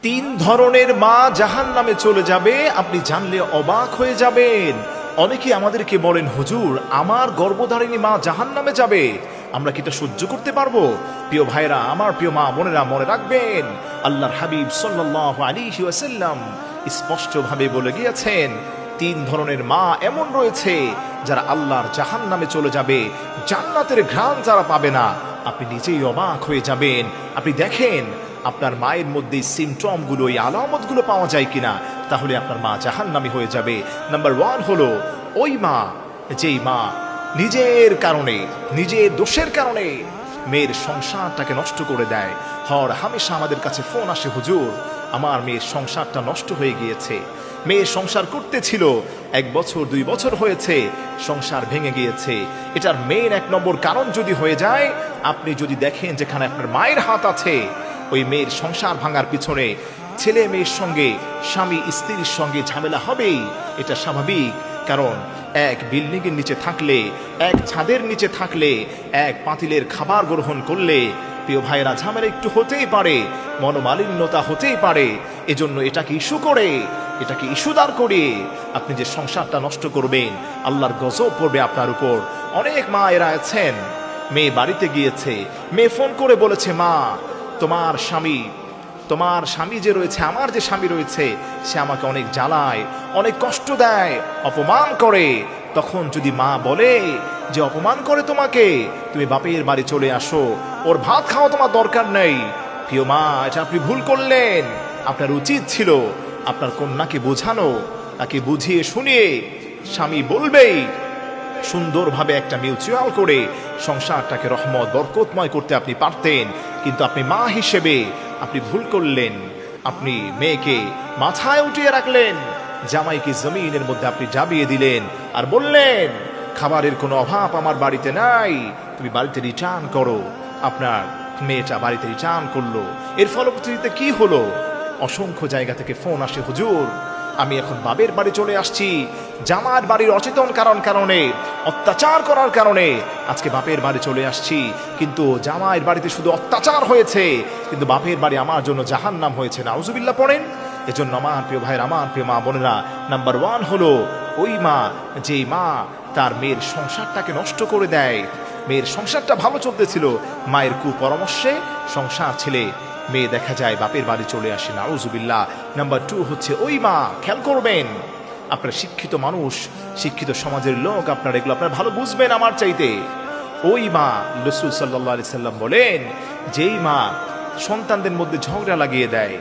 তিন ধরনের মা জাহান্নামে চলে যাবে, আপনি জানলে অবাক হয়ে যাবেন। অনেকে আমাদেরকে বলেন, হুজুর আমার গর্ভধারিণী মা জাহান্নামে যাবে, আমরা কি এটা সহ্য করতে পারবো? প্রিয় ভাইরা, আমার প্রিয় মা বোনেরা, মনে রাখবেন আল্লাহর হাবিব সাল্লাল্লাহু আলাইহি ওয়াসাল্লাম স্পষ্টভাবে বলে গিয়েছেন, তিন ধরনের মা এমন রয়েছে যারা আল্লাহর জাহান্নামে চলে যাবে, জান্নাতের ঘ্রাণ যারা পাবে না। আপনি নিজেই অবাক হয়ে যাবেন। আপনি দেখেন আপনার মায়ের মধ্যে সিমটমগুলো, এই আলামতগুলো পাওয়া যায় কিনা, তাহলে আপনার মা জাহান্নামী হয়ে যাবে। নাম্বার ওয়ান হলো ওই মা, যেই মা নিজের কারণে, নিজের দোষের কারণে মেয়ের সংসারটাকে নষ্ট করে দেয়। হর হামেশা আমাদের কাছে ফোন আসে, হুজুর আমার মেয়ের সংসারটা নষ্ট হয়ে গিয়েছে, মেয়ে সংসার করতেছিল 1 বছর 2 বছর হয়েছে, সংসার ভেঙে গিয়েছে। এটার মেয়ের 1 নম্বর কারণ যদি হয়ে যায়, আপনি যদি দেখেন যেখানে আপনার মায়ের হাত আছে, ওই মেয়ের সংসার ভাঙার পিছনে ছেলে মেয়ের সঙ্গে, স্বামী স্ত্রীর সঙ্গে ঝামেলা হবেই, এটা স্বাভাবিক। কারণ এক বিল্ডিংয়ের নিচে থাকলে, এক ছাদের নিচে থাকলে, এক পাতিলের খাবার গ্রহণ করলে, প্রিয় ভাইরা, ঝামেলা একটু হতেই পারে, মনোমালিন্যতা হতেই পারে। এজন্য এটাকে ইস্যু করে, এটাকে ইস্যুদার করে আপনি যে সংসারটা নষ্ট করবেন, আল্লাহর গজব পড়বে আপনার উপর। অনেক মা এরা আছেন, মেয়ে বাড়িতে গিয়েছে, মেয়ে ফোন করে বলেছে, মা তোমার স্বামী যে রয়েছে, আমার যে স্বামী রয়েছে, সে আমাকে অনেক জ্বালায়, অনেক কষ্ট দেয়, অপমান করে। তখন যদি মা বলে যে অপমান করে তোমাকে, তুমি বাপের বাড়ি চলে আসো, ওর ভাত খাওয়া তোমার দরকার নেই, প্রিয় মা, এটা আপনি ভুল করলেন। আপনার উচিত ছিল আপনার কন্যাকে বোঝানো, তাকে বুঝিয়ে শুনিয়ে স্বামী বলবেই সুন্দরভাবে একটা মিউচুয়াল করে সংসারটাকে রহমত বরকতময় করতে আপনি পারতেন। কিন্তু আপনি মা হিসেবে আপনি ভুল করলেন। আপনি মেয়েকে মাথায় উঠিয়ে রাখলেন, জামাইকে জমিনের মধ্যে আপনি জাবিয়ে দিলেন, আর বললেন খাবারের কোনো অভাব আমার বাড়িতে নাই, তুমি বাড়িতে রিটার্ন করো। আপনার মেয়েটা বাড়িতে রিটার্ন করলো। এর ফলশ্রুতিতে কি হলো? অসংখ্য জায়গা থেকে ফোন আসে, হুজুর আমি এখন বাবের বাড়ি চলে আসছি, জামার বাড়ির অচেতন কারণে, অত্যাচার করার কারণে আজকে বাপের বাড়ি চলে আসছি। কিন্তু জামাইয়ের বাড়িতে শুধু অত্যাচার হয়েছে, কিন্তু বাপের বাড়ি আমার জন্য জাহান্নাম হয়েছে। নাউজুবিল্লাহ পড়েন। এজন্য আমার প্রিয় ভাইয়ের, আমার প্রিয় মা বোনেরা, নাম্বার ওয়ান হলো ওই মা, যেই মা তার মেয়ের সংসারটাকে নষ্ট করে দেয়। মেয়ের সংসারটা ভালো চলতেছিল, মায়ের কুপরামর্শে সংসার ছেলে মেয়ে দেখা যায় বাপের বাড়ি চলে আসে। নাউজুবিল্লাহ। নাম্বার টু হচ্ছে ওই মা, খেয়াল করবেন আপনার শিক্ষিত মানুষ, শিক্ষিত সমাজের লোক, আপনারা এগুলো আপনারা ভালো বুঝবেন আমার চাইতে। ওই মা, রাসূল সাল্লাল্লাহু আলাইহি সাল্লাম বলেন, যেই মা সন্তানদের মধ্যে ঝগড়া লাগিয়ে দেয়,